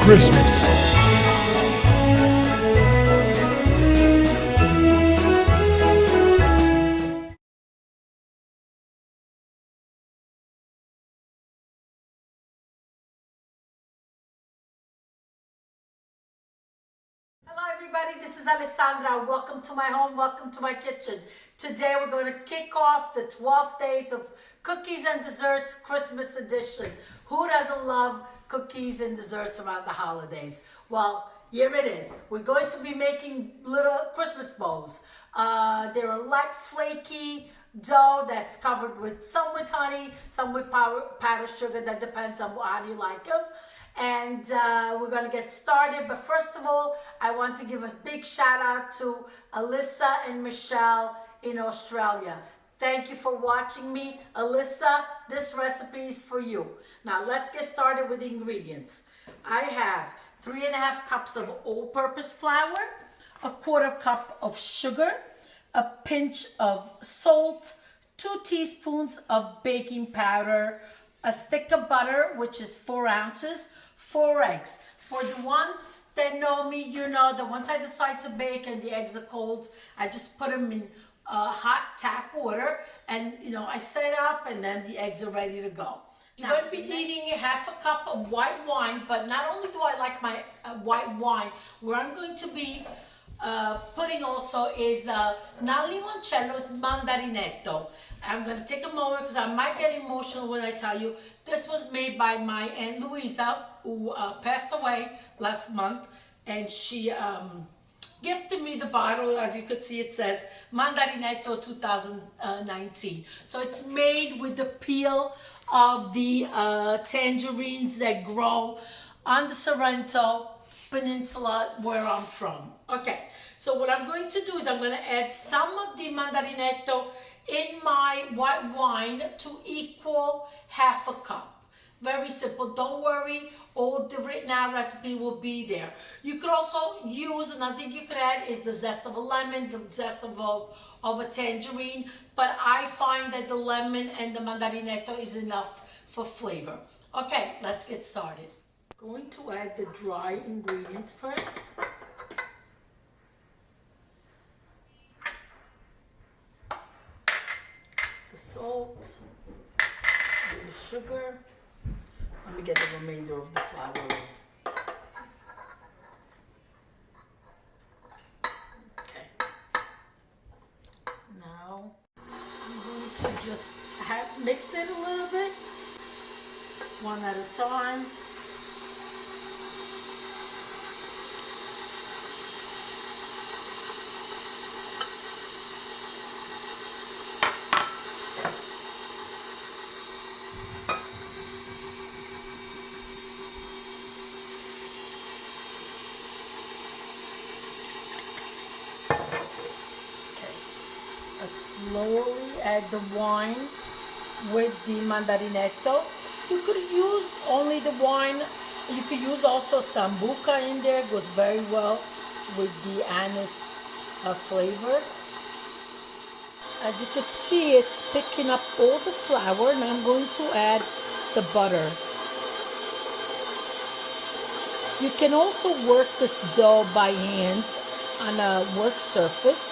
Christmas. Hello everybody, this is Alessandra. Welcome to my home, welcome to my kitchen. Today we're going to kick off the 12 days of cookies and desserts Christmas edition. Who doesn't love cookies and desserts around the holidays? Well, here it is. We're going to be making little Christmas bows. They're a light flaky dough that's covered with some with honey, some with powdered sugar. That depends on how you like them. And we're going to get started. But first of all, I want to give a big shout out to Alyssa and Michelle in Australia. Thank you for watching me. Alyssa, this recipe is for you. Now let's get started with the ingredients. I have 3.5 cups of all-purpose flour, a 1/4 cup of sugar, a pinch of salt, 2 teaspoons of baking powder, a stick of butter, which is 4 ounces, 4 eggs. For the ones that know me, you know that once I decide to bake and the eggs are cold, I just put them in hot tap water, and I set up, and then the eggs are ready to go. You're going to be needing 1/2 cup of white wine, but not only do I like my white wine, where I'm going to be putting also is not limoncello, it's mandarinetto. I'm going to take a moment because I might get emotional when I tell you this was made by my Aunt Louisa, who passed away last month, and she gifted me the bottle. As you could see, it says Mandarinetto 2019. So it's made with the peel of the tangerines that grow on the Sorrento Peninsula where I'm from. Okay, so what I'm going to do is I'm going to add some of the Mandarinetto in my white wine to equal 1/2 cup. Very simple. Don't worry, all the written out recipe will be there. You could also use, another thing you could add is the zest of a lemon, the zest of a tangerine, but I find that the lemon and the mandarinetto is enough for flavor. Okay, let's get started. Going to add the dry ingredients first. The salt, and the sugar. Let me get the remainder of the flour. Okay. Now I'm going to just mix it a little bit, one at a time. Slowly add the wine with the mandarinetto. You could use only the wine. You could use also sambuca in there. Goes very well with the anise flavor. As you can see, it's picking up all the flour. Now I'm going to add the butter. You can also work this dough by hand on a work surface.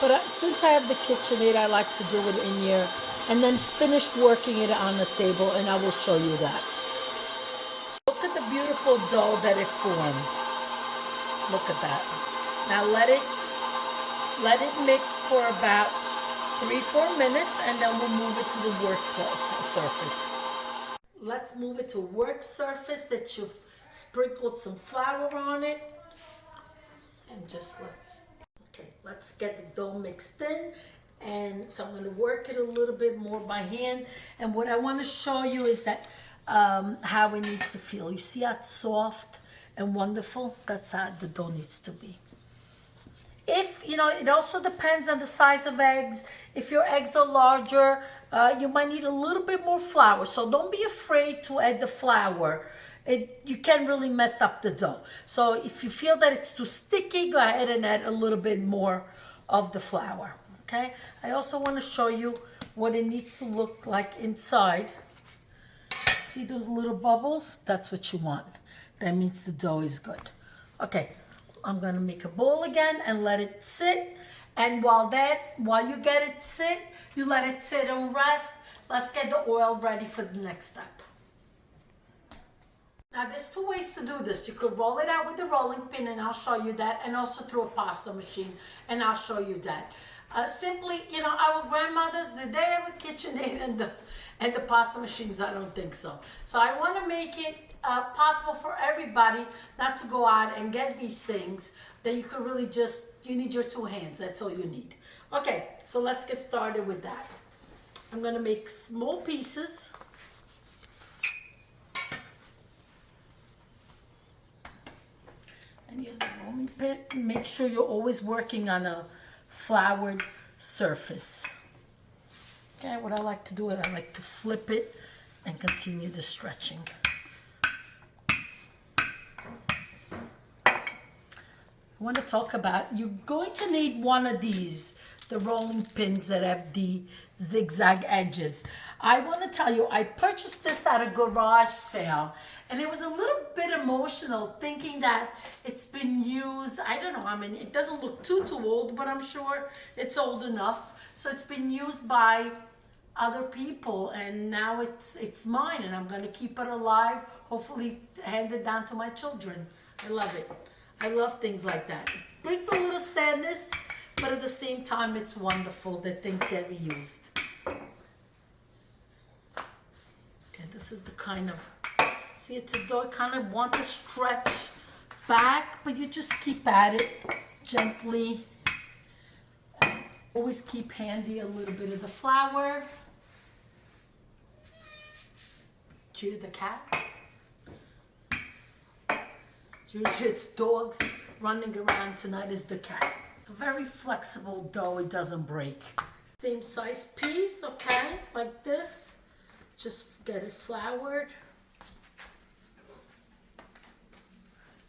But since I have the KitchenAid, I like to do it in here and then finish working it on the table, and I will show you that. Look at the beautiful dough that it formed. Look at that. Now let it mix for about 3-4 minutes, and then we'll move it to the work surface. Let's move it to a work surface that you've sprinkled some flour on it, and just let's get the dough mixed in. And so I'm going to work it a little bit more by hand. And what I want to show you is that how it needs to feel. You see how it's soft and wonderful? That's how the dough needs to be. It also depends on the size of eggs. If your eggs are larger, you might need a little bit more flour. So don't be afraid to add the flour. You can really mess up the dough. So if you feel that it's too sticky, go ahead and add a little bit more of the flour. Okay. I also want to show you what it needs to look like inside. See those little bubbles? That's what you want. that means the dough is good. Okay, I'm gonna make a bowl again and let it sit. And while you get it sit, you let it sit and rest. Let's get the oil ready for the next step. Now there's two ways to do this. You could roll it out with the rolling pin, and I'll show you that, and also through a pasta machine, and I'll show you that. Simply, you know, our grandmothers, did they have a KitchenAid and the pasta machines? I don't think so. So I want to make it possible for everybody not to go out and get these things. That you could really just, you need your two hands. That's all you need. Okay, so let's get started with that. I'm going to make small pieces. And use a rolling pin. Make sure you're always working on a floured surface. Okay, what I like to do is I like to flip it and continue the stretching. I want to talk about, you're going to need one of these, the rolling pins that have the zigzag edges. I want to tell you, I purchased this at a garage sale, and it was a little bit emotional thinking that it's been used. I don't know, I mean, it doesn't look too old, but I'm sure it's old enough. So it's been used by other people, and now it's mine, and I'm going to keep it alive, hopefully hand it down to my children. I love it. I love things like that. It brings a little sadness, but at the same time, it's wonderful that things get reused. Okay, this is the kind of, see, it's a dough. I kind of want to stretch back, but you just keep at it gently. Always keep handy a little bit of the flour. Cheer the cat. Usually it's dogs running around. Tonight is the cat. A very flexible dough, it doesn't break. Same size piece, okay, like this. Just get it floured.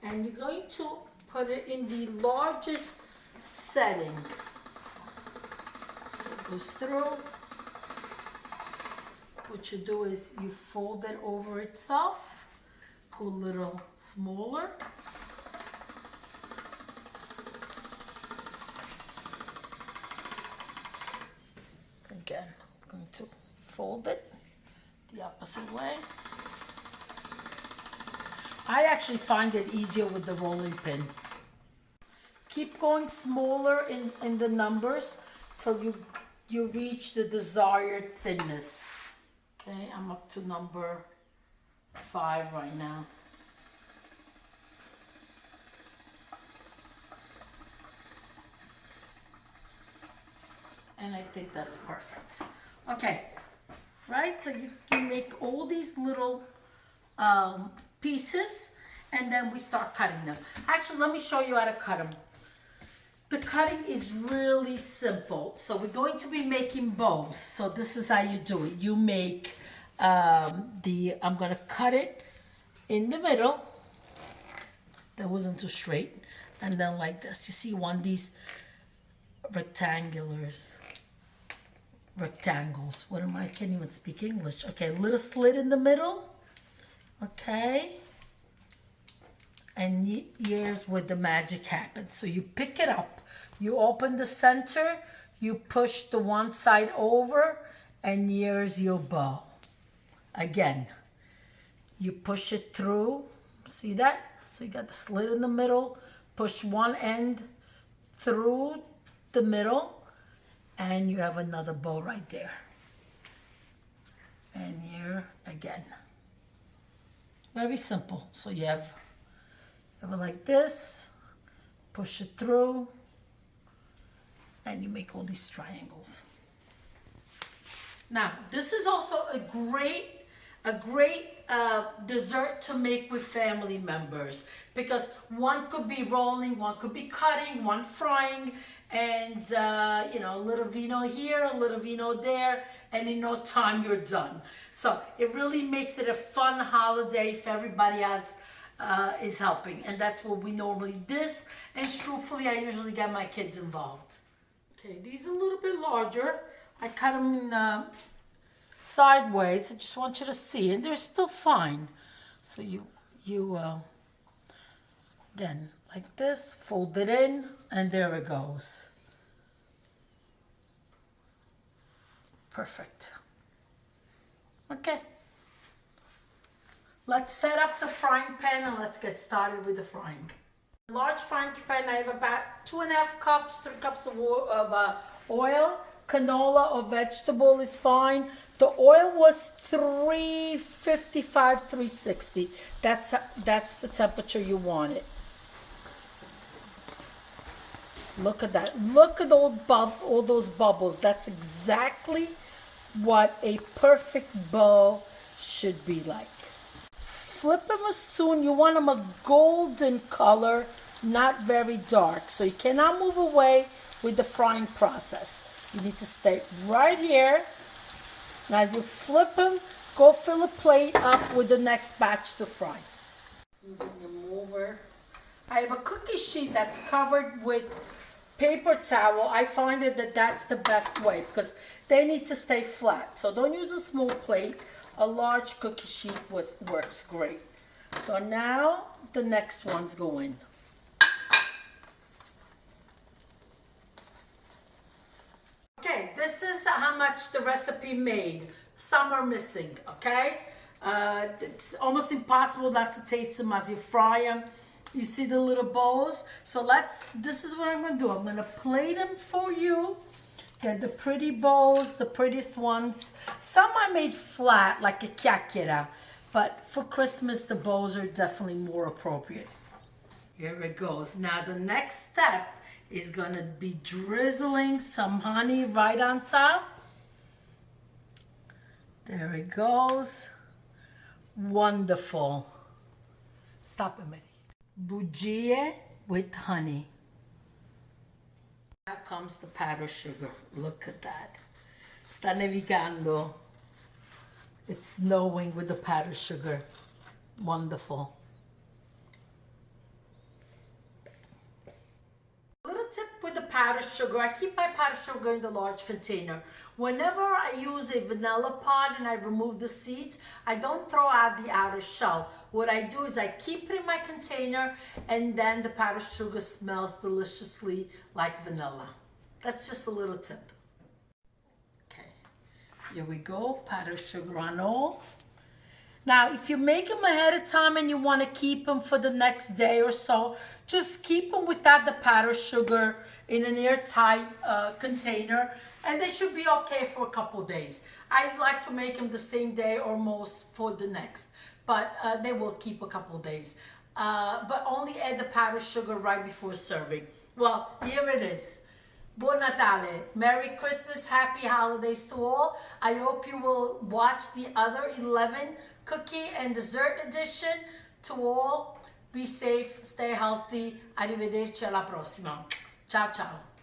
And you're going to put it in the largest setting. So it goes through. What you do is you fold it over itself. Go a little smaller. Again, I'm going to fold it the opposite way. I actually find it easier with the rolling pin. Keep going smaller in the numbers till you reach the desired thinness. Okay, I'm up to number 5 right now. And I think that's perfect. Okay, right? So you make all these little pieces, and then we start cutting them. Actually, let me show you how to cut them. The cutting is really simple. So we're going to be making bows. So this is how you do it. You make I'm going to cut it in the middle. That wasn't too straight. And then like this. You see Wandies rectangles. What am I can't even speak English. Okay, little slit in the middle. Okay. And here's where the magic happens. So you pick it up, you open the center, you push the one side over, and here's your bow. Again, you push it through. See that? So you got the slit in the middle, push one end through the middle, and you have another bow right there. And here again. Very simple. So you have it like this, push it through, and you make all these triangles. Now, this is also a great dessert to make with family members, because one could be rolling, one could be cutting, one frying, and you know, a little vino here, a little vino there, and in no time you're done. So it really makes it a fun holiday if everybody is helping, and that's what we normally this, and truthfully I usually get my kids involved. Okay, these are a little bit larger. I cut them in sideways. I just want you to see, and they're still fine. So you Again, like this, fold it in, and there it goes. Perfect. Okay. Let's set up the frying pan and let's get started with the frying. Large frying pan, I have about 2.5 cups, 3 cups of oil. Canola or vegetable is fine. The oil was 355, 360. That's the temperature you want it. Look at that. Look at all those bubbles. That's exactly what a perfect bowl should be like. Flip them as soon. You want them a golden color, not very dark. So you cannot move away with the frying process. You need to stay right here. And as you flip them, go fill a plate up with the next batch to fry. Using your mover. I have a cookie sheet that's covered with paper towel. I find that that's the best way because they need to stay flat. So don't use a small plate. A large cookie sheet works great. So now the next ones go in. Okay, this is how much the recipe made. Some are missing, okay? It's almost impossible not to taste them as you fry them. You see the little bowls? So this is what I'm gonna do. I'm gonna plate them for you. Get the pretty bowls, the prettiest ones. Some I made flat, like a chiacchiera. But for Christmas, the bowls are definitely more appropriate. Here it goes. Now the next step is gonna be drizzling some honey right on top. There it goes. Wonderful. Stop it, Mary. Bugie with honey. Now comes the powdered sugar. Look at that. Sta nevicando. It's snowing with the powdered sugar. Wonderful. Tip with the powdered sugar. I keep my powdered sugar in the large container. Whenever I use a vanilla pod and I remove the seeds, I don't throw out the outer shell. What I do is I keep it in my container and then the powdered sugar smells deliciously like vanilla. That's just a little tip. Okay, here we go, powdered sugar on all. Now, if you make them ahead of time and you want to keep them for the next day or so, just keep them without the powdered sugar in an airtight container, and they should be okay for a couple days. I like to make them the same day or most for the next, but they will keep a couple days. But only add the powdered sugar right before serving. Well, here it is. Buon Natale, Merry Christmas, Happy Holidays to all. I hope you will watch the other 11 cookie and dessert edition. To all, be safe, stay healthy. Arrivederci alla prossima. Ciao ciao.